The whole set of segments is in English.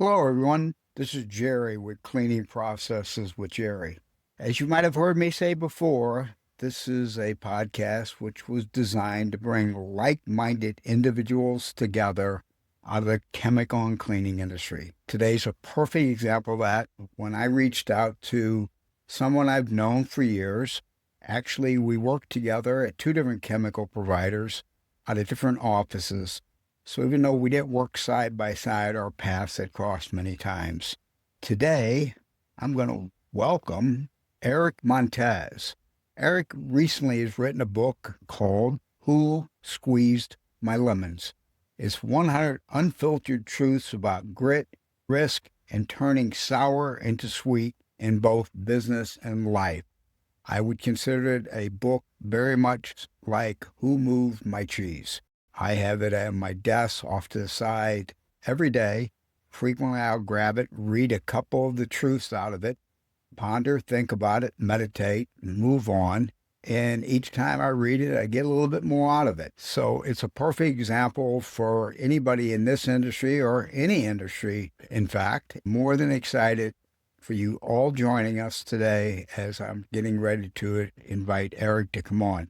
Hello, everyone. This is Jerry with Cleaning Processes with Jerry. As you might have heard me say before, this is a podcast which was designed to bring like-minded individuals together out of the chemical and cleaning industry. Today's a perfect example of that. When I reached out to someone I've known for years, actually, we worked together at two different chemical providers out of different offices. So even though we didn't work side by side, our paths had crossed many times. Today, I'm going to welcome Eric Montes. Eric recently has written a book called Who Squeezed My Lemons? It's 100 Unfiltered Truths About Grit, Risk, and Turning Sour into Sweet in both business and life. I would consider it a book very much like Who Moved My Cheese? I have it at my desk off to the side every day. Frequently, I'll grab it, read a couple of the truths out of it, ponder, think about it, meditate, and move on. And each time I read it, I get a little bit more out of it. So it's a perfect example for anybody in this industry or any industry, in fact. More than excited for you all joining us today as I'm getting ready to invite Eric to come on.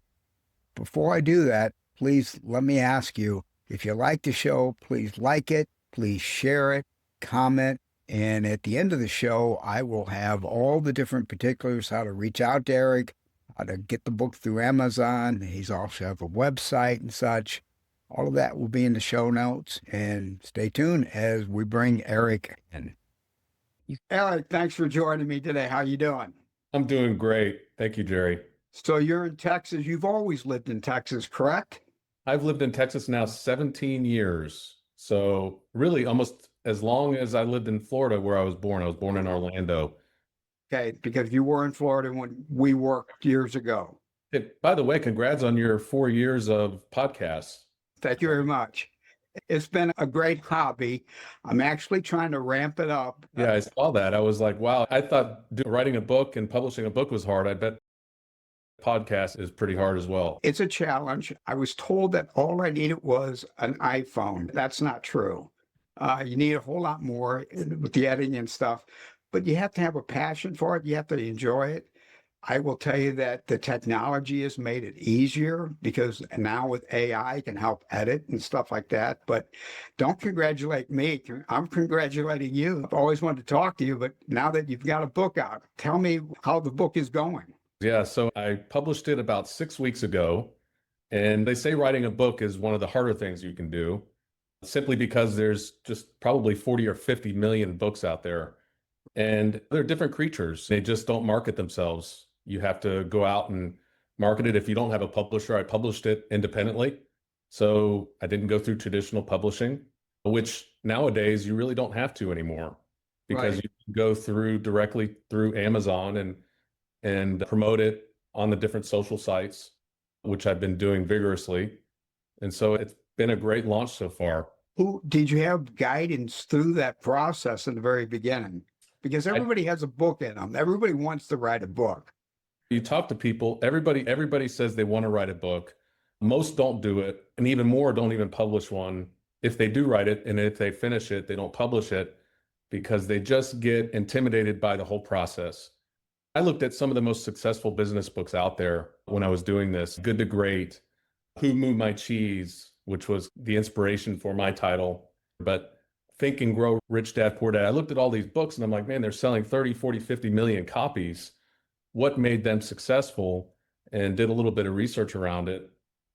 Before I do that, please let me ask you, if you like the show, please like it, please share it, comment, and at the end of the show, I will have all the different particulars, how to reach out to Eric, how to get the book through Amazon. He's also have a website and such. All of that will be in the show notes, and stay tuned as we bring Eric in. Eric, thanks for joining me today. How you doing? I'm doing great. Thank you, Jerry. So you're in Texas. You've always lived in Texas, correct? I've lived in Texas now 17 years. So really almost as long as I lived in Florida where I was born. I was born in Orlando. Okay, because you were in Florida when we worked years ago. Hey, by the way, congrats on your 4 years of podcasts. Thank you very much. It's been a great hobby. I'm actually trying to ramp it up. Yeah, I saw that. I was like, wow, I thought writing a book and publishing a book was hard. I bet podcast is pretty hard as well. It's a challenge. I was told that all I needed was an iPhone. That's not true. You need a whole lot more with the editing and stuff, but you have to have a passion for it. You have to enjoy it. I will tell you that the technology has made it easier because now with AI can help edit and stuff like that. But don't congratulate me. I'm congratulating you. I've always wanted to talk to you, but now that you've got a book out, tell me how the book is going. Yeah, so I published it about 6 weeks ago, and they say writing a book is one of the harder things you can do, simply because there's just probably 40 or 50 million books out there, and they're different creatures. They just don't market themselves. You have to go out and market it. If you don't have a publisher, I published it independently. So I didn't go through traditional publishing, which nowadays you really don't have to anymore because Right. you can go through directly through Amazon and promote it on the different social sites, which I've been doing vigorously. And so it's been a great launch so far. Who did you have guidance through that process in the very beginning? Because everybody has a book in them. Everybody wants to write a book. You talk to people, everybody says they want to write a book. Most don't do it, and even more don't even publish one. If they do write it, and if they finish it, they don't publish it because they just get intimidated by the whole process. I looked at some of the most successful business books out there when I was doing this. Good to Great, Who Moved My Cheese, which was the inspiration for my title, but Think and Grow Rich Dad Poor Dad. I looked at all these books and I'm like, man, they're selling 30, 40, 50 million copies. What made them successful? And did a little bit of research around it.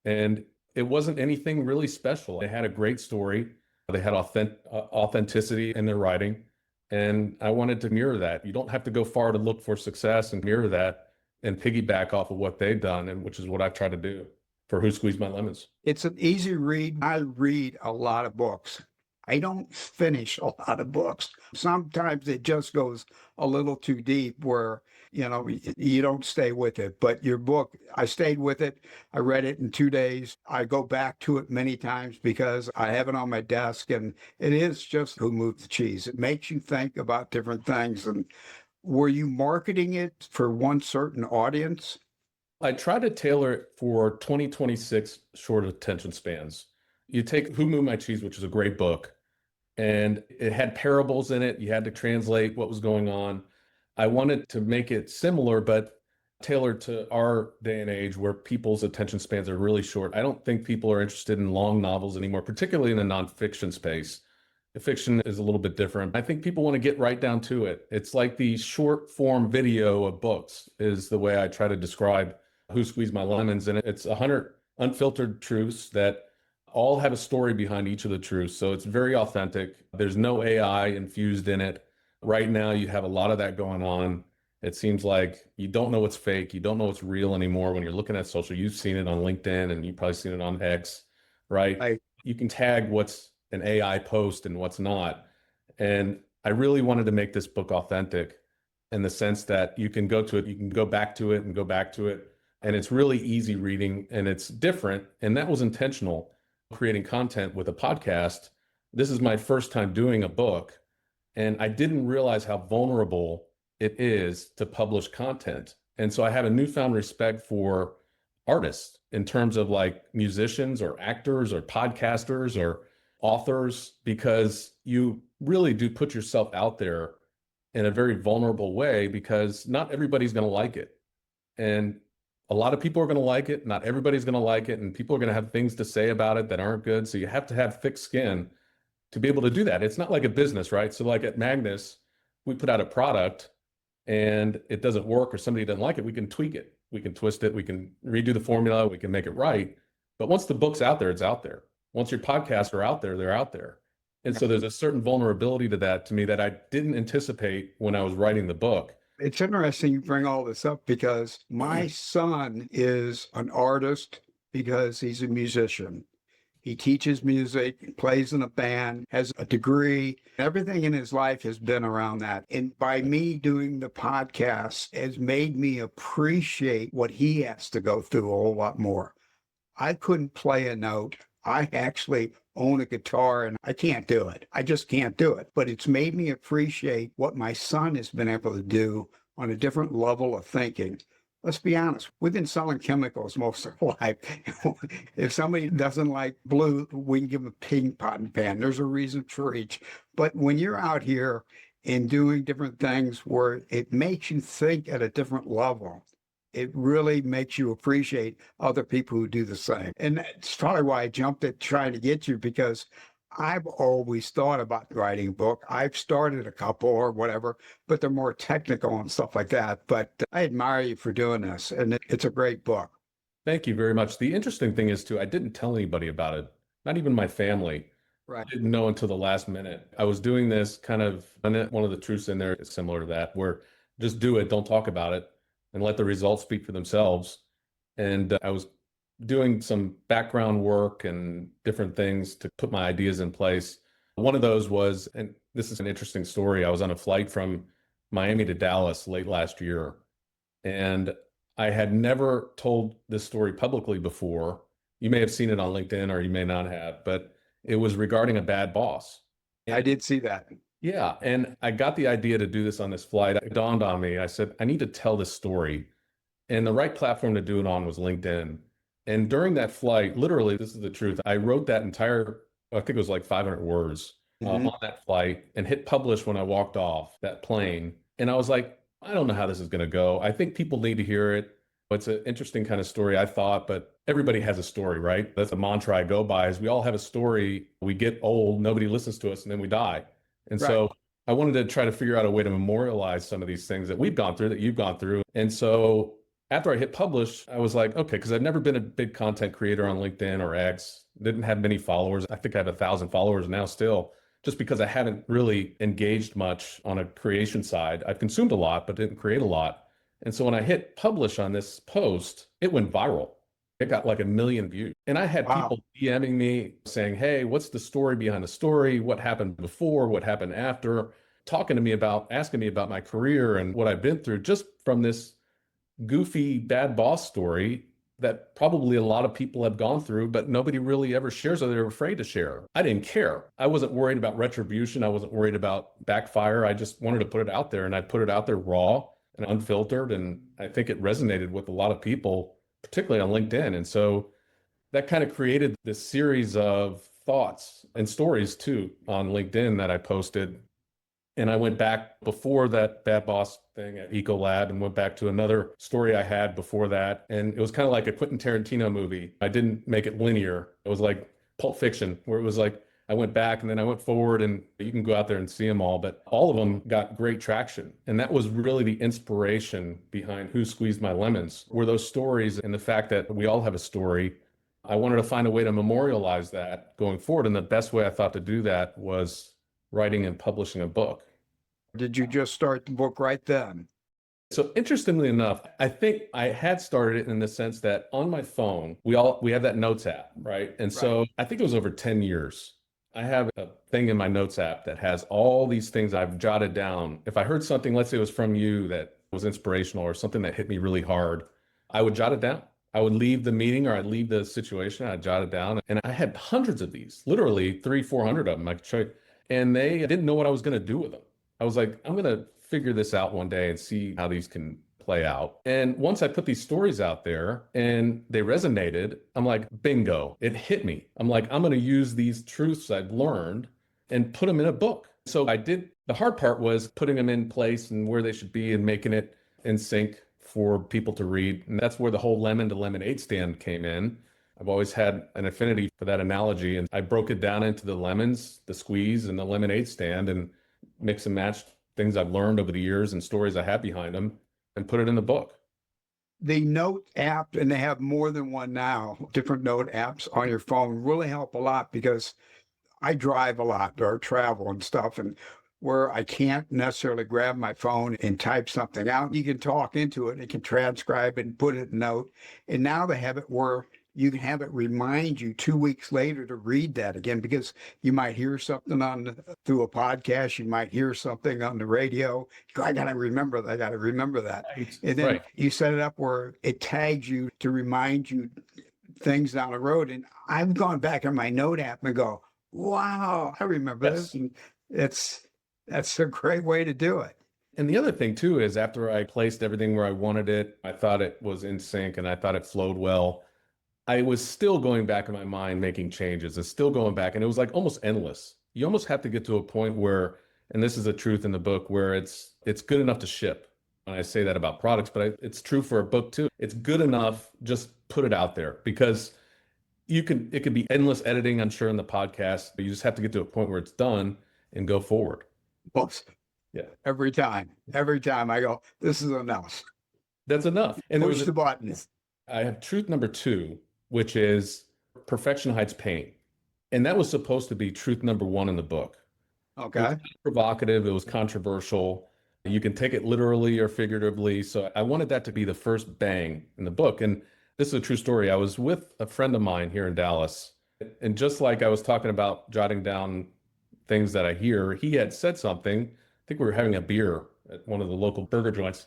And it wasn't anything really special. They had a great story. They had authenticity in their writing. And I wanted to mirror that. You don't have to go far to look for success and mirror that and piggyback off of what they've done, and which is what I've tried to do for Who Squeezed My Lemons. It's an easy read. I read a lot of books. I don't finish a lot of books. Sometimes it just goes a little too deep where, you don't stay with it. But your book, I stayed with it. I read it in 2 days. I go back to it many times because I have it on my desk, and it is just Who Moved the Cheese. It makes you think about different things. And were you marketing it for one certain audience? I tried to tailor it for 2026 short attention spans. You take Who Moved My Cheese, which is a great book, and it had parables in it. You had to translate what was going on. I wanted to make it similar, but tailored to our day and age where people's attention spans are really short. I don't think people are interested in long novels anymore, particularly in the nonfiction space. The fiction is a little bit different. I think people want to get right down to it. It's like the short form video of books is the way I try to describe Who Squeezed My Lemons. And it's 100 unfiltered truths that all have a story behind each of the truths. So it's very authentic. There's no AI infused in it. Right now, you have a lot of that going on. It seems like you don't know what's fake. You don't know what's real anymore when you're looking at social. You've seen it on LinkedIn and you've probably seen it on X, right? I You can tag what's an AI post and what's not. And I really wanted to make this book authentic in the sense that you can go to it, you can go back to it and go back to it. And it's really easy reading and it's different. And that was intentional, creating content with a podcast. This is my first time doing a book. And I didn't realize how vulnerable it is to publish content. And so I have a newfound respect for artists in terms of like musicians or actors or podcasters or authors, because you really do put yourself out there in a very vulnerable way because not everybody's going to like it. And a lot of people are going to like it. Not everybody's going to like it. And people are going to have things to say about it that aren't good. So you have to have thick skin to be able to do that. It's not like a business, right? So like at Magnus, we put out a product and it doesn't work or somebody doesn't like it, we can tweak it. We can twist it. We can redo the formula. We can make it right. But once the book's out there, it's out there. Once your podcasts are out there, they're out there. And so there's a certain vulnerability to that to me that I didn't anticipate when I was writing the book. It's interesting you bring all this up because my son is an artist because he's a musician. He teaches music, plays in a band, has a degree. Everything in his life has been around that. And by me doing the podcast has made me appreciate what he has to go through a whole lot more. I couldn't play a note. I actually own a guitar and I can't do it. I just can't do it. But it's made me appreciate what my son has been able to do on a different level of thinking. Let's be honest, we've been selling chemicals most of our life. If somebody doesn't like blue, we can give them a pink cotton pan. There's a reason for each. But when you're out here and doing different things where it makes you think at a different level, it really makes you appreciate other people who do the same. And that's probably why I jumped at trying to get you, because I've always thought about writing a book. I've started a couple or whatever, but they're more technical and stuff like that. But I admire you for doing this, and it's a great book. Thank you very much. The interesting thing is, too, I didn't tell anybody about it, not even my family. Right. I didn't know until the last minute. I was doing this kind of, and one of the truths in there is similar to that, where just do it, don't talk about it, and let the results speak for themselves. And I was doing some background work and different things to put my ideas in place. One of those was, and this is an interesting story, I was on a flight from Miami to Dallas late last year, and I had never told this story publicly before. You may have seen it on LinkedIn or you may not have, but it was regarding a bad boss. I did see that. Yeah. And I got the idea to do this on this flight. It dawned on me. I said, I need to tell this story. And the right platform to do it on was LinkedIn. And during that flight, literally, this is the truth. I wrote that entire, I think it was like 500 words on that flight and hit publish when I walked off that plane. And I was like, I don't know how this is going to go. I think people need to hear it. It's an interesting kind of story, I thought, but everybody has a story, right? That's a mantra I go by is we all have a story. We get old, nobody listens to us, and then we die. And so I wanted to try to figure out a way to memorialize some of these things that we've gone through, that you've gone through. And so after I hit publish, I was like, okay, because I've never been a big content creator on LinkedIn or X, didn't have many followers. I think I have 1,000 followers now still, just because I haven't really engaged much on a creation side. I've consumed a lot, but didn't create a lot. And so when I hit publish on this post, it went viral. It got like 1 million views. And I had people DMing me saying, hey, what's the story behind the story? What happened before? What happened after? Talking to me about, asking me about my career and what I've been through just from this goofy bad boss story that probably a lot of people have gone through, but nobody really ever shares or they're afraid to share. I didn't care. I wasn't worried about retribution. I wasn't worried about backfire. I just wanted to put it out there, and I put it out there raw and unfiltered. And I think it resonated with a lot of people, particularly on LinkedIn. And so that kind of created this series of thoughts and stories too on LinkedIn that I posted. And I went back before that Bad Boss thing at Ecolab and went back to another story I had before that. And it was kind of like a Quentin Tarantino movie. I didn't make it linear. It was like Pulp Fiction, where it was like I went back and then I went forward, and you can go out there and see them all. But all of them got great traction. And that was really the inspiration behind Who Squeezed My Lemons, were those stories and the fact that we all have a story. I wanted to find a way to memorialize that going forward. And the best way I thought to do that was writing and publishing a book. Did you just start the book right then? So interestingly enough, I think I had started it in the sense that on my phone, we have that notes app, right? And so I think it was over 10 years. I have a thing in my notes app that has all these things I've jotted down. If I heard something, let's say it was from you that was inspirational or something that hit me really hard, I would jot it down. I would leave the meeting or I'd leave the situation, I'd jot it down. And I had hundreds of these, literally 300-400 of them I could show you. And they didn't know what I was going to do with them. I was like, I'm going to figure this out one day and see how these can play out. And once I put these stories out there and they resonated, I'm like, bingo, it hit me. I'm like, I'm going to use these truths I've learned and put them in a book. So I did. The hard part was putting them in place and where they should be and making it in sync for people to read. And that's where the whole lemon to lemonade stand came in. I've always had an affinity for that analogy. And I broke it down into the lemons, the squeeze, and the lemonade stand, and mix and match things I've learned over the years and stories I have behind them and put it in the book. The note app, and they have more than one now, different note apps on your phone, really help a lot because I drive a lot or travel and stuff, and where I can't necessarily grab my phone and type something out, you can talk into it, it can transcribe and put it in a note. And now they have it where you can have it remind you 2 weeks later to read that again, because you might hear something through a podcast, you might hear something on the radio. You go, I got to remember that. I got to remember that. Right. And then Right. you set it up where it tags you to remind you things down the road. And I've gone back in my note app and go, wow, I remember this. And that's a great way to do it. And the other thing too is after I placed everything where I wanted it, I thought it was in sync and I thought it flowed well. I was still going back in my mind, making changes and still going back. And it was like almost endless. You almost have to get to a point where, and this is a truth in the book, where it's good enough to ship. And I say that about products, but it's true for a book too. It's good enough, just put it out there, because it could be endless editing, I'm sure, in the podcast, but you just have to get to a point where it's done and go forward. Well, Yeah. every time I go, this is enough. That's enough. And Push the button. I have truth number 2, which is perfection hides pain. And that was supposed to be truth number 1 in the book. Okay. It was provocative. It was controversial. You can take it literally or figuratively. So I wanted that to be the first bang in the book. And this is a true story. I was with a friend of mine here in Dallas. And just like I was talking about jotting down things that I hear, he had said something. I think we were having a beer at one of the local burger joints.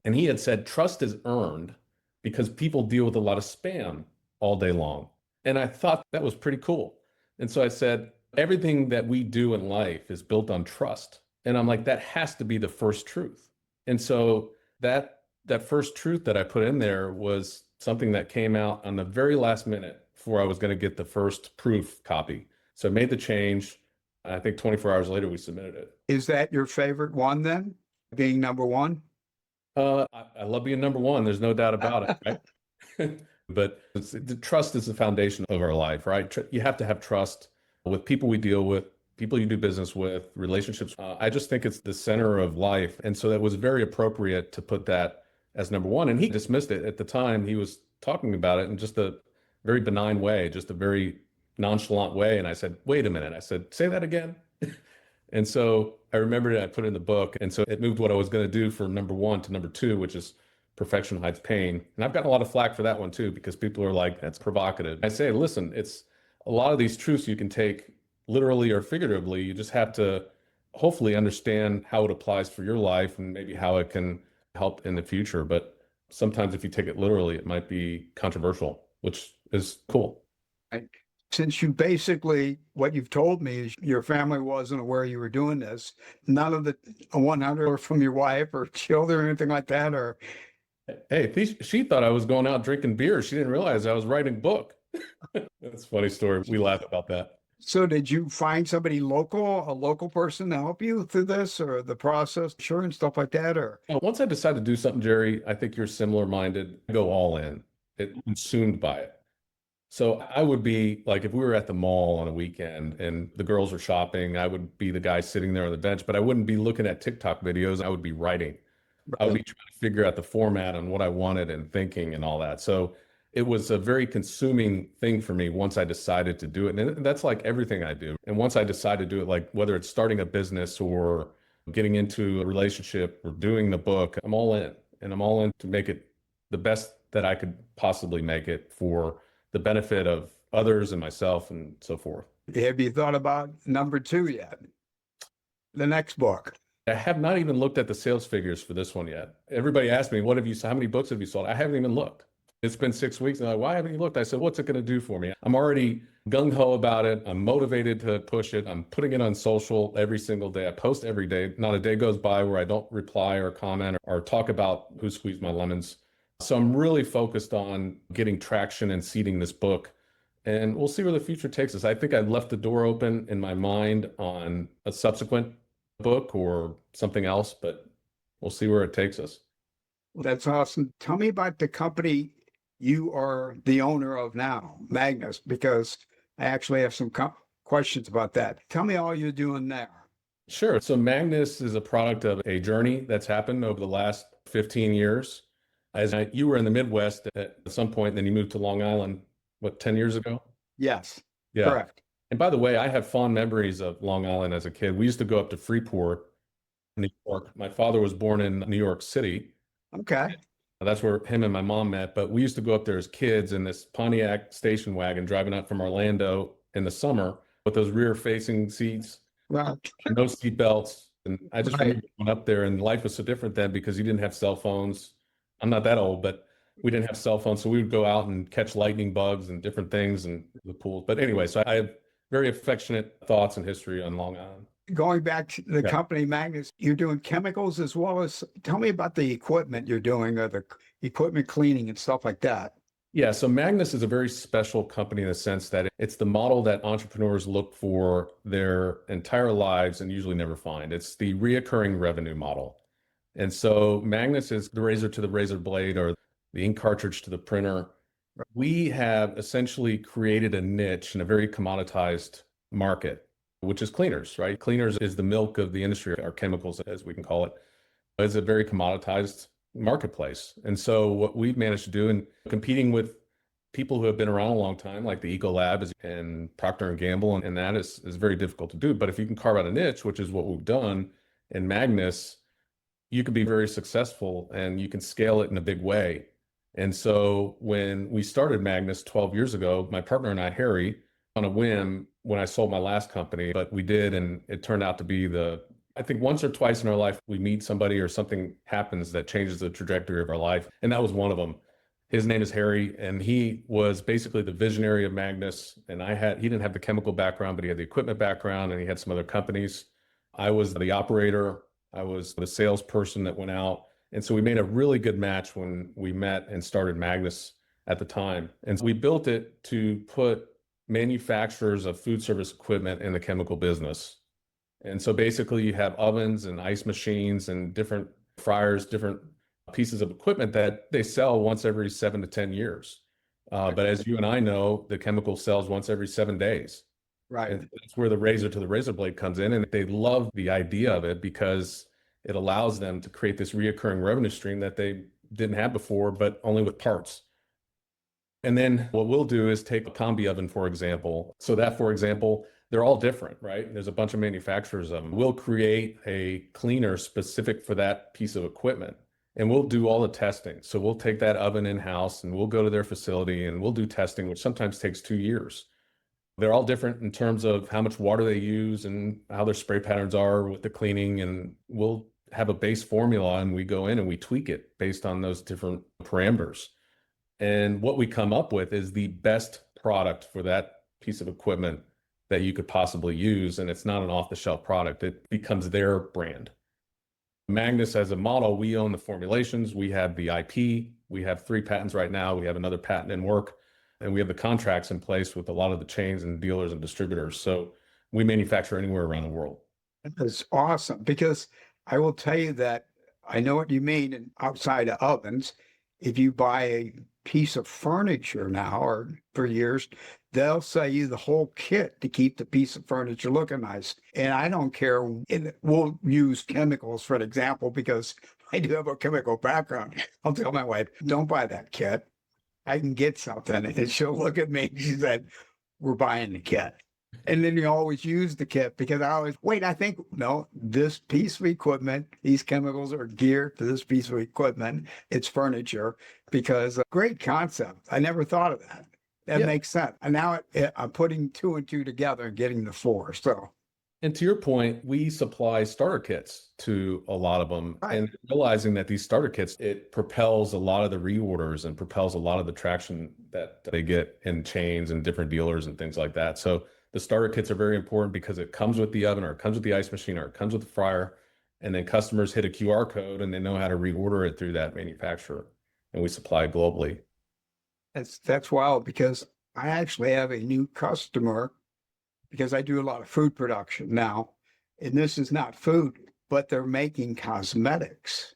And he had said, trust is earned because people deal with a lot of spam all day long. And I thought that was pretty cool. And so I said, everything that we do in life is built on trust. And I'm like, that has to be the first truth. And so that first truth that I put in there was something that came out on the very last minute before I was going to get the first proof copy. So I made the change. I think 24 hours later, we submitted it. Is that your favorite one then, being number 1? I love being number 1. There's no doubt about it, right? But the trust is the foundation of our life, right? You have to have trust with people we deal with, people you do business with, relationships. I just think it's the center of life. And so that was very appropriate to put that as number 1. And he dismissed it at the time. He was talking about it in just a very benign way, just a very nonchalant way. And I said, wait a minute. I said, say that again. And so I remembered it, I put it in the book. And so it moved what I was going to do from number 1 to number 2, which is perfection hides pain. And I've gotten a lot of flack for that one too, because people are like, that's provocative. I say, listen, it's a lot of these truths you can take literally or figuratively. You just have to hopefully understand how it applies for your life and maybe how it can help in the future. But sometimes if you take it literally, it might be controversial, which is cool. Since you basically, what you've told me is your family wasn't aware you were doing this, none of the 100 or from your wife or children or anything like that, or... Hey, she thought I was going out drinking beer. She didn't realize I was writing a book. That's a funny story. We laugh about that. So did you find somebody local, a local person to help you through this or the process, sure, and stuff like that? Or Once I decide to do something, Jerry, I think you're similar minded. I go all in, consumed by it. So I would be like, if we were at the mall on a weekend and the girls are shopping, I would be the guy sitting there on the bench, but I wouldn't be looking at TikTok videos. I would be writing. I would be trying to figure out the format and what I wanted and thinking and all that. So it was a very consuming thing for me once I decided to do it. And that's like everything I do. And once I decide to do it, like whether it's starting a business or getting into a relationship or doing the book, I'm all in. And I'm all in to make it the best that I could possibly make it for the benefit of others and myself and so forth. have you thought about number two yet? The next book. I have not even looked at the sales figures for this one yet. Everybody asked me, how many books have you sold? I haven't even looked. It's been 6 weeks. And they're like, why haven't you looked? I said, what's it going to do for me? I'm already gung ho about it. I'm motivated to push it. I'm putting it on social every single day. I post every day. Not a day goes by where I don't reply or comment or talk about who squeezed my lemons. So I'm really focused on getting traction and seeding this book. And we'll see where the future takes us. I think I left the door open in my mind on a subsequent book or something else, but we'll see where it takes us. That's awesome. Tell me about the company you are the owner of now, Magnus, because I actually have some questions about that. Tell me all you're doing there. Sure. So Magnus is a product of a journey that's happened over the last 15 years. You were in the Midwest at some point, then you moved to Long Island, what, 10 years ago? Yes, Yeah. correct. And by the way, I have fond memories of Long Island as a kid. We used to go up to Freeport, New York. My father was born in New York City. Okay. That's where him and my mom met. But we used to go up there as kids in this Pontiac station wagon driving up from Orlando in the summer with those rear facing seats, Well, no seat belts. And I just right. remember going up there, and life was so different then because you didn't have cell phones. I'm not that old, but we didn't have cell phones. So we would go out and catch lightning bugs and different things in the pools. But anyway, so I have very affectionate thoughts and history on Long Island. Going back to the Yeah. company Magnus, you're doing chemicals as well as tell me about the equipment you're doing or the equipment cleaning and stuff like that. Yeah, so Magnus is a very special company in the sense that it's the model that entrepreneurs look for their entire lives and usually never find. It's the reoccurring revenue model. And so Magnus is the razor to the razor blade or the ink cartridge to the printer. We have essentially created a niche in a very commoditized market, which is cleaners, right? Cleaners is the milk of the industry, or chemicals, as we can call it. It's a very commoditized marketplace. And so what we've managed to do in competing with people who have been around a long time, like the Ecolab and Procter and Gamble, and that is very difficult to do. But if you can carve out a niche, which is what we've done in Magnus, you can be very successful and you can scale it in a big way. And so when we started Magnus 12 years ago, my partner and I, Harry, on a whim when I sold my last company, but we did, and it turned out to be I think once or twice in our life, we meet somebody or something happens that changes the trajectory of our life. And that was one of them. His name is Harry, and he was basically the visionary of Magnus. And he didn't have the chemical background, but he had the equipment background and he had some other companies. I was the operator. I was the salesperson that went out. And so we made a really good match when we met and started Magnus at the time. And so we built it to put manufacturers of food service equipment in the chemical business. And so basically you have ovens and ice machines and different fryers, different pieces of equipment that they sell once every 7 to 10 years. But as you and I know, the chemical sells once every 7 days. Right. And that's where the razor to the razor blade comes in. And they love the idea of it because it allows them to create this reoccurring revenue stream that they didn't have before, but only with parts. And then what we'll do is take a combi oven, for example. So that, for example, they're all different, right? There's a bunch of manufacturers of them. We'll create a cleaner specific for that piece of equipment, and we'll do all the testing. So we'll take that oven in-house and we'll go to their facility and we'll do testing, which sometimes takes 2 years. They're all different in terms of how much water they use and how their spray patterns are with the cleaning. And we'll have a base formula and we go in and we tweak it based on those different parameters. And what we come up with is the best product for that piece of equipment that you could possibly use. And it's not an off-the-shelf product. It becomes their brand. Magnus as a model, we own the formulations. We have the IP. We have 3 patents right now. We have another patent in work. And we have the contracts in place with a lot of the chains and dealers and distributors. So we manufacture anywhere around the world. That's awesome because I will tell you that I know what you mean. And outside of ovens, if you buy a piece of furniture now or for years, they'll sell you the whole kit to keep the piece of furniture looking nice. And I don't care. And we'll use chemicals for an example because I do have a chemical background. I'll tell my wife, don't buy that kit. I can get something. And she'll look at me. She said, we're buying the kit. And then you always use the kit because I always wait. I think, no, this piece of equipment, these chemicals are geared to this piece of equipment. It's furniture because great concept. I never thought of that. That Yeah. makes sense. And now I'm putting two and two together and getting the four. So, And to your point, we supply starter kits to a lot of them. Right. And realizing that these starter kits, it propels a lot of the reorders and propels a lot of the traction that they get in chains and different dealers and things like that. So the starter kits are very important because it comes with the oven or it comes with the ice machine or it comes with the fryer. And then customers hit a QR code and they know how to reorder it through that manufacturer. And we supply globally. that's wild because I actually have a new customer because I do a lot of food production now. And this is not food, but they're making cosmetics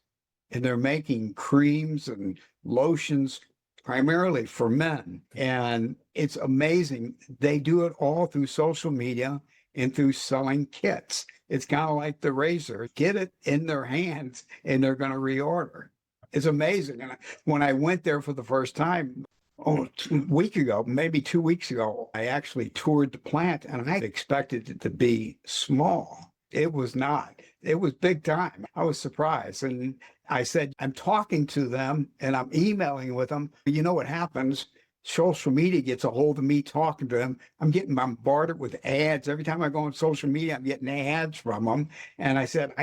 and they're making creams and lotions primarily for men. And it's amazing. They do it all through social media and through selling kits. It's kind of like the razor, get it in their hands and they're going to reorder. It's amazing. And when I went there for the first time, a week ago, maybe 2 weeks ago, I actually toured the plant and I expected it to be small. It was not. It was big time. I was surprised. And I said, I'm talking to them and I'm emailing with them. You know what happens? Social media gets a hold of me talking to them. I'm getting bombarded with ads. Every time I go on social media, I'm getting ads from them. And I said,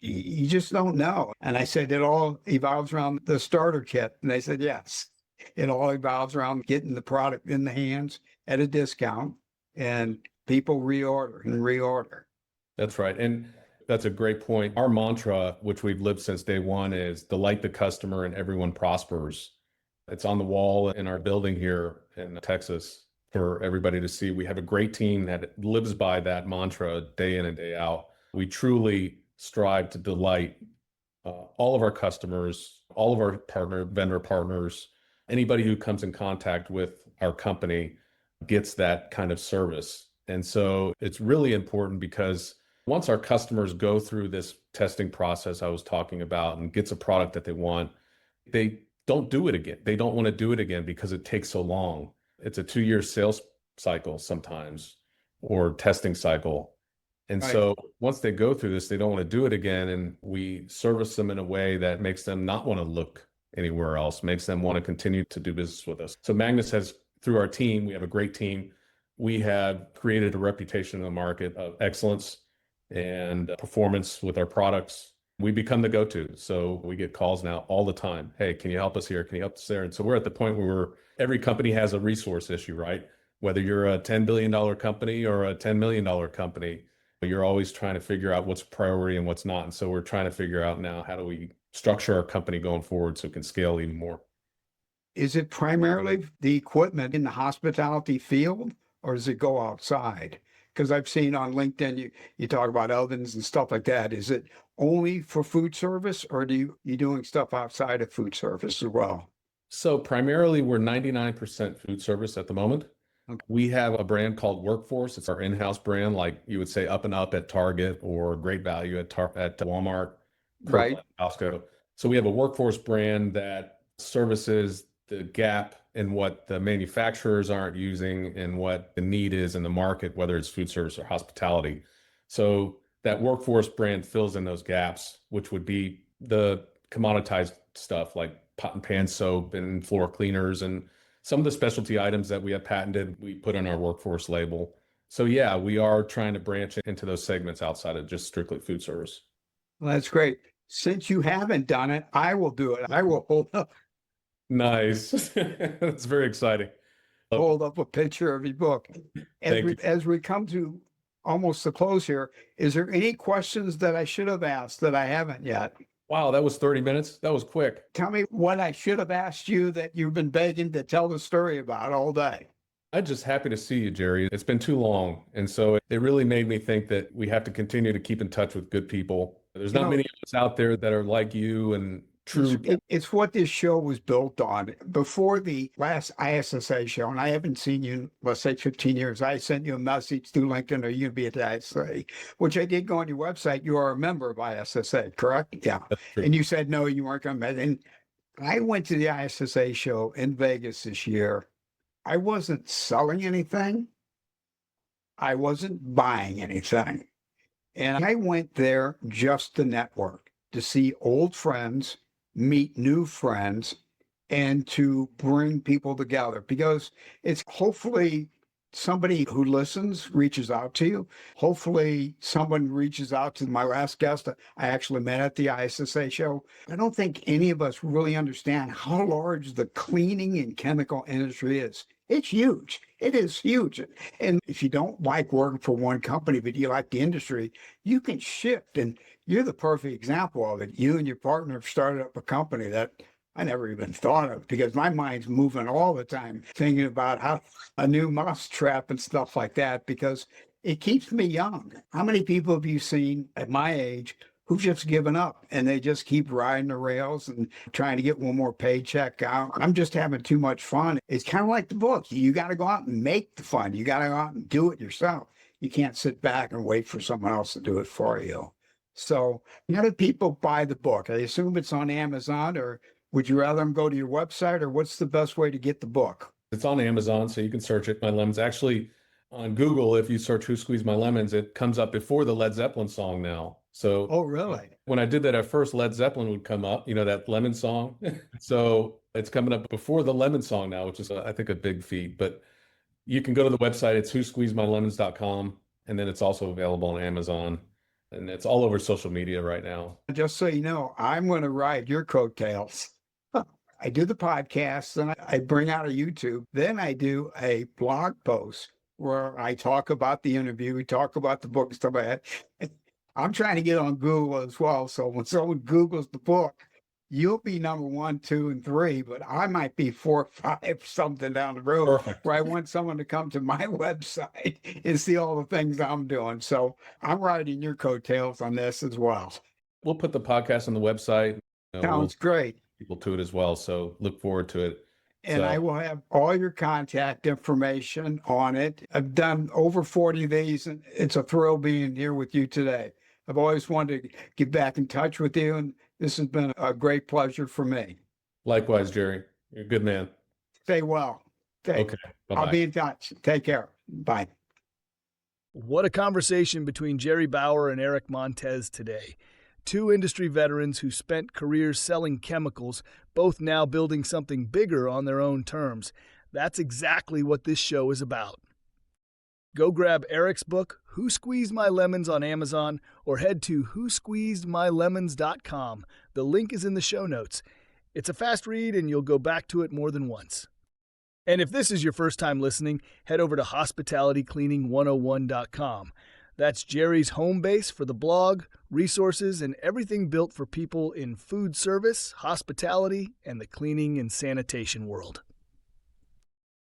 you just don't know. And I said, it all evolves around the starter kit. And they said, yes. It all evolves around getting the product in the hands at a discount and people reorder and reorder. That's right. And that's a great point. Our mantra, which we've lived since day one, is delight the customer and everyone prospers. It's on the wall in our building here in Texas for everybody to see. We have a great team that lives by that mantra day in and day out. We truly strive to delight all of our customers, all of our vendor partners, anybody who comes in contact with our company gets that kind of service. And so it's really important because once our customers go through this testing process I was talking about and gets a product that they want, they don't do it again. They don't want to do it again because it takes so long. It's a 2-year sales cycle sometimes or testing cycle. And Right. so once they go through this, they don't want to do it again. And we service them in a way that makes them not want to look anywhere else, makes them want to continue to do business with us. So Magnus has, through our team, we have a great team. We have created a reputation in the market of excellence and performance with our products. We become the go-to. So we get calls now all the time. Hey, can you help us here? Can you help us there? And so we're at the point where every company has a resource issue, right? Whether you're a $10 billion company or a $10 million company, you're always trying to figure out what's a priority and what's not. And so we're trying to figure out now, how do we structure our company going forward so it can scale even more? Is it primarily the equipment in the hospitality field or does it go outside? Because I've seen on LinkedIn, you talk about ovens and stuff like that. Is it only for food service or you doing stuff outside of food service as well? So primarily we're 99% food service at the moment. Okay. We have a brand called Workforce. It's our in-house brand, like you would say Up and Up at Target or Great Value at Walmart, Right. Kirkland, Costco. So we have a Workforce brand that services the gap in what the manufacturers aren't using and what the need is in the market, whether it's food service or hospitality. So that Workforce brand fills in those gaps, which would be the commoditized stuff like pot and pan soap and floor cleaners and some of the specialty items that we have patented, we put on our Workforce label. So yeah, we are trying to branch into those segments outside of just strictly food service. Well, that's great. Since you haven't done it, I will do it. I will Nice. That's very exciting. hold up a picture of your book. Thank you. As we come to almost the close here, is there any questions that I should have asked that I haven't yet? Wow, that was 30 minutes. That was quick. Tell me what I should have asked you that you've been begging to tell the story about all day. I'm just happy to see you, Jerry. It's been too long. And so it really made me think that we have to continue to keep in touch with good people. There's not many of us out there that are like you and true. It's what this show was built on. Before the last ISSA show, and I haven't seen you, let's say 15 years, I sent you a message through LinkedIn, or you'd be at the ISSA, which I did go on your website. You are a member of ISSA, correct? Yeah. That's true. And you said, no, you weren't going to. And I went to the ISSA show in Vegas this year. I wasn't selling anything. I wasn't buying anything. And I went there just to network, to see old friends, meet new friends, and to bring people together, because it's hopefully somebody who listens reaches out to you. Hopefully someone reaches out to my last guest I actually met at the ISSA show. I don't think any of us really understand how large the cleaning and chemical industry is. It's huge. It is huge. And if you don't like working for one company, but you like the industry, you can shift. And you're the perfect example of it. You and your partner have started up a company that I never even thought of, because my mind's moving all the time, thinking about how a new mousetrap and stuff like that, because it keeps me young. How many people have you seen at my age who've just given up and they just keep riding the rails and trying to get one more paycheck out? I'm just having too much fun. It's kind of like the book. You got to go out and make the fun. You got to go out and do it yourself. You can't sit back and wait for someone else to do it for you. So how do people buy the book? I assume it's on Amazon, or would you rather them go to your website, or what's the best way to get the book? It's on Amazon, so you can search it. My Lemons. Actually, on Google, if you search Who Squeezed My Lemons, it comes up before the Led Zeppelin song now. So Oh, really? when I did that at first, Led Zeppelin would come up, that Lemon song. So it's coming up before the Lemon song now, which is, I think, a big feat. But you can go to the website. It's whosqueezedmylemons.com. And then it's also available on Amazon. And it's all over social media right now. Just so you know, I'm going to ride your coattails. I do the podcast, then I bring out a YouTube. Then I do a blog post where I talk about the interview, we talk about the book, stuff like that. I'm trying to get on Google as well. So when someone Googles the book, you'll be number 1, 2, and 3, but I might be 4, 5, something down the road. Perfect. Where I want someone to come to my website and see all the things I'm doing. So I'm riding your coattails on this as well. We'll put the podcast on the website. Sounds great. People to it as well. So look forward to it. And I will have all your contact information on it. I've done over 40 of these, and it's a thrill being here with you today. I've always wanted to get back in touch with you, and this has been a great pleasure for me. Likewise, Jerry. You're a good man. Stay well. Okay. Bye-bye. I'll be in touch. Take care. Bye. What a conversation between Jerry Bauer and Eric Montes today. Two industry veterans who spent careers selling chemicals, both now building something bigger on their own terms. That's exactly what this show is about. Go grab Eric's book, Who Squeezed My Lemons, on Amazon, or head to whosqueezedmylemons.com. The link is in the show notes. It's a fast read, and you'll go back to it more than once. And if this is your first time listening, head over to hospitalitycleaning101.com. That's Jerry's home base for the blog, resources, and everything built for people in food service, hospitality, and the cleaning and sanitation world.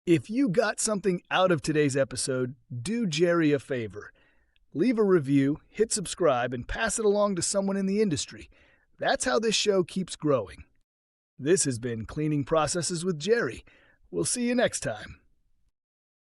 If you got something out of today's episode, do Jerry a favor. Leave a review, hit subscribe, and pass it along to someone in the industry. That's how this show keeps growing. This has been Cleaning Processes with Jerry. We'll see you next time.